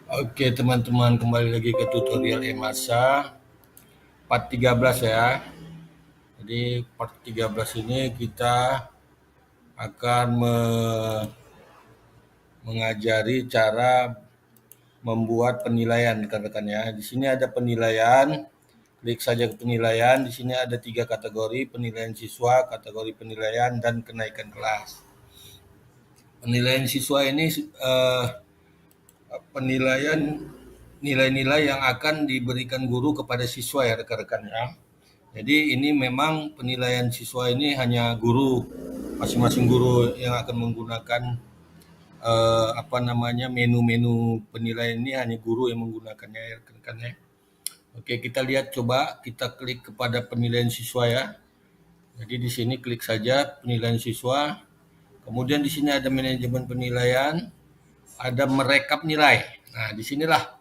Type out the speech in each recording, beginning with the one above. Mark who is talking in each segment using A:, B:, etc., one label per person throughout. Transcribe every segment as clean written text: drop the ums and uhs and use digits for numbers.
A: Oke teman-teman, kembali lagi ke tutorial Emasa part 13 ya. Jadi part 13 ini kita akan mengajari cara membuat penilaian rekan-rekan ya. Di sini ada penilaian, klik saja ke penilaian. Di sini ada 3 kategori: penilaian siswa, kategori penilaian, dan kenaikan kelas. Penilaian siswa ini penilaian nilai-nilai yang akan diberikan guru kepada siswa ya rekan-rekan ya. Jadi ini memang penilaian siswa ini hanya guru, masing-masing guru yang akan menggunakan menu-menu penilaian ini hanya guru yang menggunakannya ya rekan-rekan ya. Oke, kita lihat, coba kita klik kepada penilaian siswa ya. Jadi di sini klik saja penilaian siswa. Kemudian di sini ada manajemen penilaian, ada merekap nilai. Nah, disinilah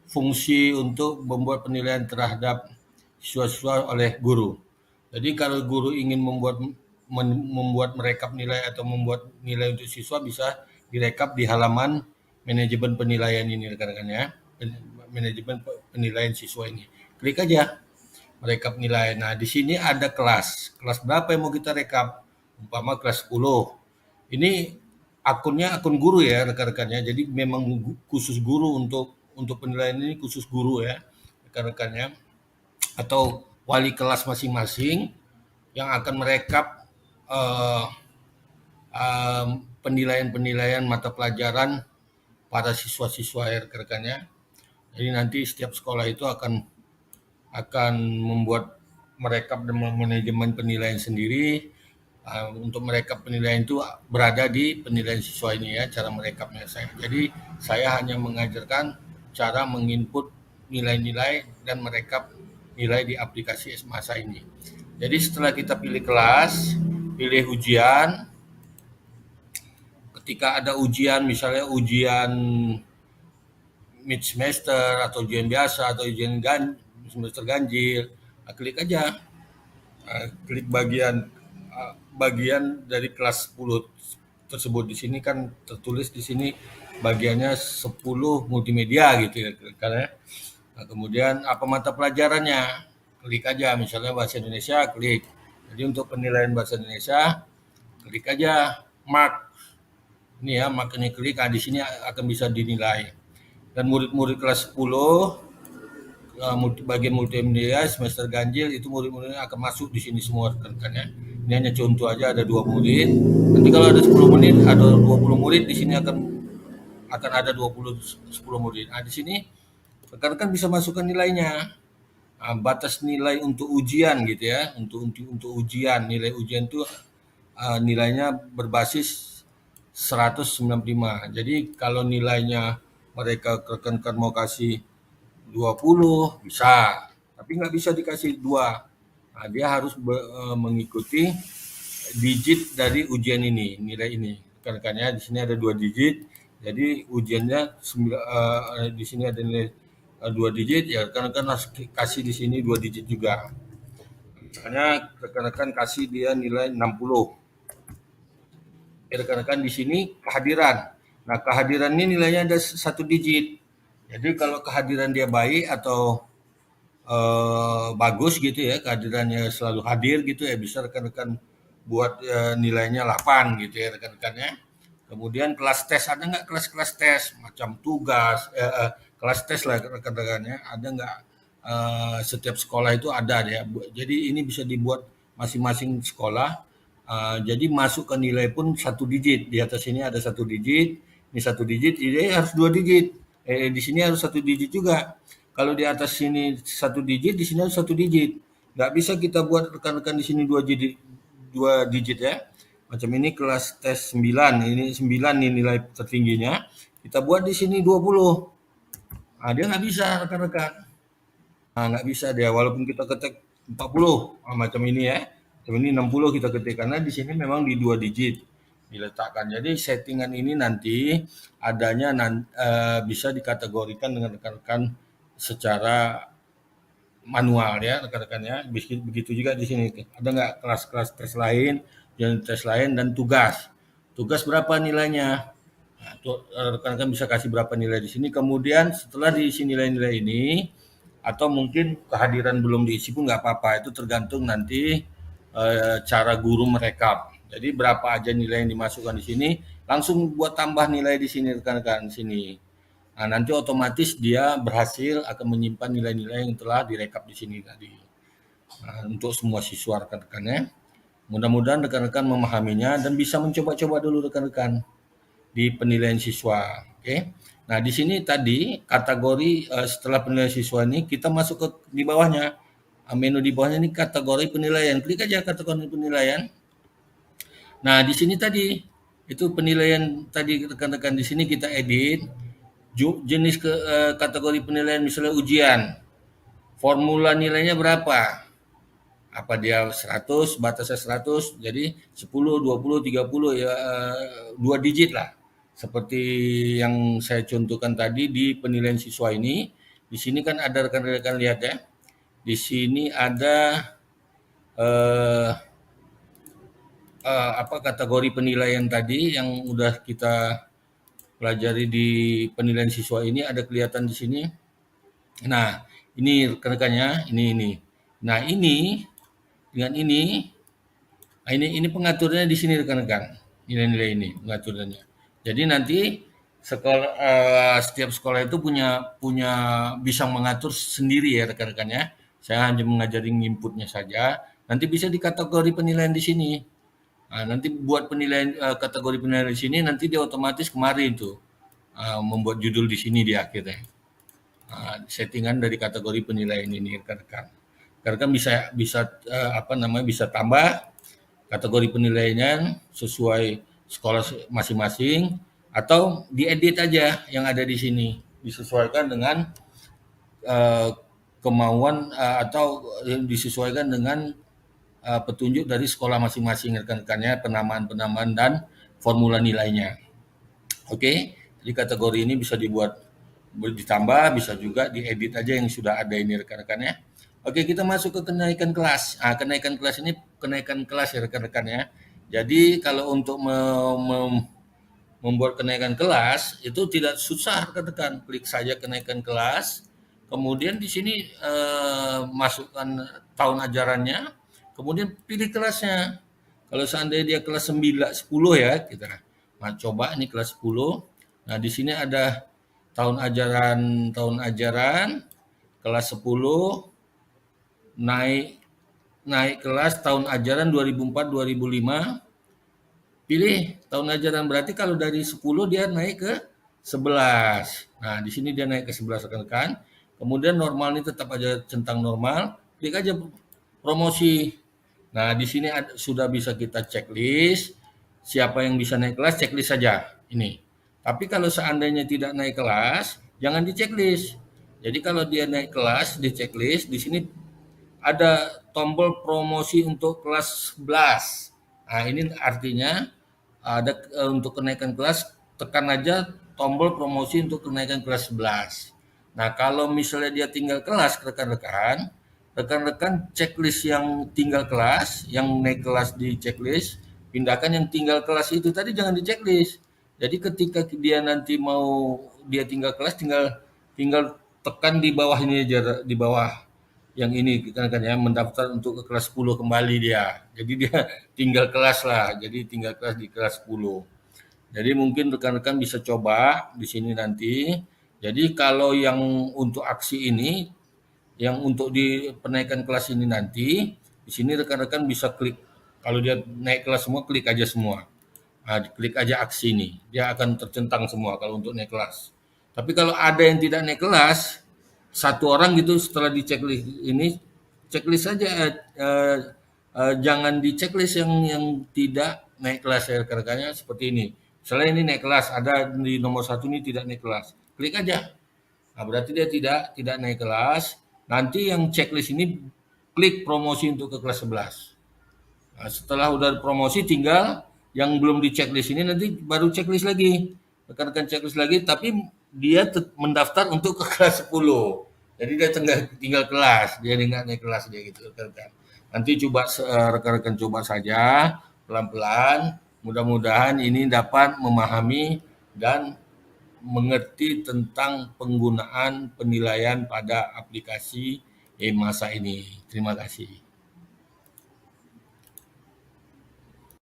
A: fungsi untuk membuat penilaian terhadap siswa-siswa oleh guru. Jadi kalau guru ingin membuat merekap nilai atau membuat nilai untuk siswa, bisa direkap di halaman manajemen penilaian ini rekan-rekan ya. Manajemen penilaian siswa ini. Klik aja merekap nilai. Nah, di sini ada kelas. Kelas berapa yang mau kita rekap? Umpama kelas 10. Ini akunnya akun guru ya rekan-rekannya. Jadi memang khusus guru untuk penilaian ini, khusus guru ya rekan-rekannya, atau wali kelas masing-masing yang akan merekap eh, penilaian-penilaian mata pelajaran para siswa-siswa ya rekan-rekannya. Jadi nanti setiap sekolah itu akan membuat merekap dan manajemen penilaian sendiri. Untuk merekap penilaian itu berada di penilaian siswa ini ya, cara merekapnya saya. Jadi saya hanya mengajarkan cara menginput nilai-nilai dan merekap nilai di aplikasi Esmasa ini. Jadi setelah kita pilih kelas, pilih ujian, ketika ada ujian, misalnya ujian mid semester atau ujian biasa atau ujian semester ganjil, klik aja, klik bagian dari kelas 10 tersebut. Di sini kan tertulis di sini bagiannya 10 multimedia gitu ya karena. Nah, kemudian apa mata pelajarannya? Klik aja, misalnya bahasa Indonesia, klik. Jadi untuk penilaian bahasa Indonesia, klik aja mark. Ini ya, mark ini klik, di sini akan bisa dinilai. Dan murid-murid kelas 10 bagian multimedia semester ganjil itu murid-muridnya akan masuk di sini semua rekan-rekan ya. Ini hanya contoh aja, ada 2 murid. Nanti kalau ada 10 menit, ada 20 murid, di sini akan ada 10 murid. Nah, di sini rekan-rekan bisa masukkan nilainya. Nah, batas nilai untuk ujian gitu ya. Untuk ujian, nilai ujian itu nilainya berbasis 195. Jadi kalau nilainya mereka rekan-rekan mau kasih 20 bisa, tapi nggak bisa dikasih 2. Nah, dia harus mengikuti digit dari ujian ini, nilai ini. Rekan-rekannya di sini ada 2 digit. Jadi ujiannya di sini ada nilai 2 digit, ya rekan-rekan harus kasih di sini 2 digit juga. Misalnya rekan-rekan kasih dia nilai 60. Rekan-rekan di sini kehadiran. Nah, kehadiran ini nilainya ada 1 digit. Jadi kalau kehadiran dia baik atau bagus gitu ya, kehadirannya selalu hadir gitu ya, bisa rekan-rekan buat nilainya 8 gitu ya rekan-rekannya. Kemudian kelas tes, ada nggak kelas-kelas tes macam tugas, kelas tes lah rekan-rekannya, ada nggak? Setiap sekolah itu ada ya. Jadi ini bisa dibuat masing-masing sekolah. Jadi masuk ke nilai pun 1 digit. Di atas ini ada 1 digit, ini 1 digit, ini harus 2 digit. Di sini harus 1 digit juga. Kalau di atas sini 1 digit, di sini harus 1 digit. Nggak bisa kita buat rekan-rekan di sini 2 digit ya. Macam ini kelas tes 9, ini 9 nih nilai tertingginya. Kita buat di sini 20. Nah, dia nggak bisa rekan-rekan. Nah, nggak bisa dia, walaupun kita ketik 40, macam ini ya. Macam ini 60 kita ketik, karena di sini memang di 2 digit diletakkan. Jadi settingan ini nanti adanya bisa dikategorikan dengan rekan-rekan secara manual ya rekan-rekan ya. Begitu juga di sini. Ada nggak kelas-kelas tes lain, dan tes lain dan tugas. Tugas berapa nilainya? Nah, tuh, rekan-rekan bisa kasih berapa nilai di sini. Kemudian setelah diisi nilai-nilai ini, atau mungkin kehadiran belum diisi pun nggak apa-apa. Itu tergantung nanti cara guru merekap. Jadi berapa aja nilai yang dimasukkan di sini, langsung buat tambah nilai di sini rekan-rekan di sini. Nah, nanti otomatis dia berhasil akan menyimpan nilai-nilai yang telah direkap di sini tadi. Nah, untuk semua siswa rekan-rekannya. Mudah-mudahan rekan-rekan memahaminya dan bisa mencoba-coba dulu rekan-rekan di penilaian siswa. Oke. Nah, di sini tadi kategori setelah penilaian siswa ini kita masuk ke di bawahnya. Menu di bawahnya ini kategori penilaian. Klik aja kategori penilaian. Nah, di sini tadi itu penilaian tadi rekan-rekan di sini kita edit jenis kategori penilaian misalnya ujian. Formula nilainya berapa? Apa dia 100, batasnya 100, jadi 10, 20, 30 ya 2 digit lah. Seperti yang saya contohkan tadi di penilaian siswa ini, di sini kan ada rekan-rekan lihat ya. Di sini ada eh, apa kategori penilaian tadi yang udah kita pelajari di penilaian siswa ini ada kelihatan di sini. Nah, ini rekan-rekannya, ini. Nah, ini dengan ini, nah ini pengaturnya di sini rekan-rekan. Nilai-nilai ini pengaturnya. Jadi nanti setiap sekolah itu punya punya bisa mengatur sendiri ya rekan-rekannya. Saya hanya mengajari inputnya saja. Nanti bisa di kategori penilaian di sini. Nah, nanti buat penilaian kategori penilaian di sini nanti dia otomatis kemarin tuh membuat judul di sini di akhirnya. Settingan dari kategori penilaian ini rekan-rekan. Rekan-rekan bisa bisa apa namanya bisa tambah kategori penilaiannya sesuai sekolah masing-masing atau diedit aja yang ada di sini disesuaikan dengan uh, kemauan atau disesuaikan dengan petunjuk dari sekolah masing-masing rekan-rekannya penamaan-penamaan dan formula nilainya. Oke, jadi kategori ini bisa dibuat ditambah, bisa juga diedit aja yang sudah ada ini rekan-rekannya. Oke, kita masuk ke kenaikan kelas. Nah, kenaikan kelas ini kenaikan kelas ya rekan-rekannya. Jadi kalau untuk membuat kenaikan kelas itu tidak susah rekan-rekan. Klik saja kenaikan kelas. Kemudian di sini masukkan tahun ajarannya. Kemudian pilih kelasnya. Kalau seandainya dia kelas 9, 10 ya, kita coba ini kelas 10. Nah, di sini ada tahun ajaran kelas 10 naik naik kelas tahun ajaran 2004-2005. Pilih tahun ajaran berarti kalau dari 10 dia naik ke 11. Nah, di sini dia naik ke 11 rekan-rekan. Kemudian normal ini tetap aja centang normal. Klik aja promosi. Nah, di sini sudah bisa kita checklist. Siapa yang bisa naik kelas, checklist saja. Ini. Tapi kalau seandainya tidak naik kelas, jangan di checklist. Jadi kalau dia naik kelas, di checklist, di sini ada tombol promosi untuk kelas 11. Nah, ini artinya ada untuk kenaikan kelas, tekan aja tombol promosi untuk kenaikan kelas 11. Nah, kalau misalnya dia tinggal kelas, rekan-rekan checklist yang tinggal kelas, yang naik kelas di checklist, pindahkan yang tinggal kelas itu tadi jangan di checklist. Jadi ketika dia nanti mau dia tinggal kelas, tinggal tinggal tekan di bawah ini aja, di bawah yang ini kan ya mendaftar untuk ke kelas 10 kembali dia. Jadi dia tinggal kelas lah. Jadi tinggal kelas di kelas 10. Jadi mungkin rekan-rekan bisa coba di sini nanti. Jadi kalau yang untuk aksi ini, yang untuk di penaikan kelas ini nanti, di sini rekan-rekan bisa klik. Kalau dia naik kelas semua, klik aja semua. Nah, klik aja aksi ini. Dia akan tercentang semua kalau untuk naik kelas. Tapi kalau ada yang tidak naik kelas, satu orang gitu setelah di checklist ini, checklist saja jangan di checklist yang tidak naik kelas ya rekan-rekannya seperti ini. Misalnya ini naik kelas, ada di nomor 1 ini tidak naik kelas. Klik aja. Nah, berarti dia tidak naik kelas. Nanti yang checklist ini klik promosi untuk ke kelas 11. Nah, setelah udah promosi tinggal yang belum di checklist ini nanti baru checklist lagi. Rekan-rekan checklist lagi tapi dia mendaftar untuk ke kelas 10. Jadi dia tinggal kelas, dia nggak naik kelas dia gitu rekan-rekan. Nanti coba rekan-rekan coba saja pelan-pelan. Mudah-mudahan ini dapat memahami dan mengerti tentang penggunaan penilaian pada aplikasi e-masa ini. Terima kasih.